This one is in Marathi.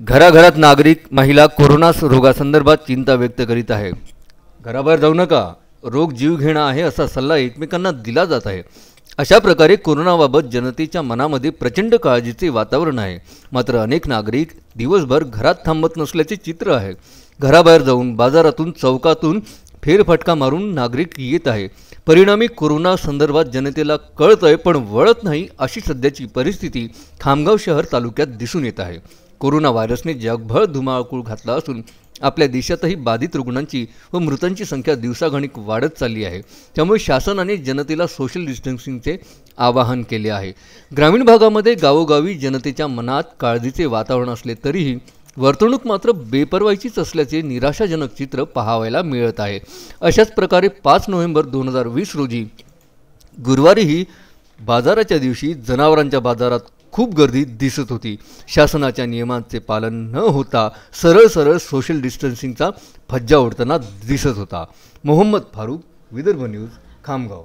घराघरात नागरिक महिला कोरोना रोगासंदर्भात चिंता व्यक्त करीत आहे। घराबाहेर जाऊ नका, रोग जीव घेणा आहे असा सल्ला एकमेकांना दिला जात आहे। अशा प्रकारे कोरोनाबाबत जनतेच्या मनामध्ये प्रचंड काळजीचे वातावरण आहे। मात्र अनेक नागरिक दिवसभर घरात थांबत नसल्याचे चित्र आहे। घराबाहेर जाऊन बाजारातून चौकातून फेरफटका मारून नागरिक येत आहे। परिणामी कोरोना संदर्भात जनतेला कळतंय पण वळत नाही अशी सध्याची परिस्थिती खामगाव शहर तालुक्यात दिसून येत आहे। कोरोना व्हायरसने जगभर धुमाकूळ घातला असून आपल्या देशातही बाधित रुग्णांची व मृतांची संख्या दिवसागणिक वाढत चालली आहे। त्यामुळे शासनाने जनतेला सोशल डिस्टन्सिंगचे आवाहन केले आहे। ग्रामीण भागामध्ये गावोगावी जनतेच्या मनात काळजीचे वातावरण असले तरीही वर्तणूक मात्र बेपर्वाईचीच असल्याचे निराशाजनक चित्र पाहायला मिळत आहे। अशाच प्रकारे 5 नोव्हेंबर 2020 रोजी गुरुवारीही बाजाराच्या दिवशी जनावरांच्या बाजारात खूप गर्दी दिसत होती। शासनाच्या नियमांचे पालन न होता सरळ सोशल डिस्टन्सिंगचा फज्जा उडताना दिसत होता। मोहम्मद फारूक, विदर्भ न्यूज, खामगाव।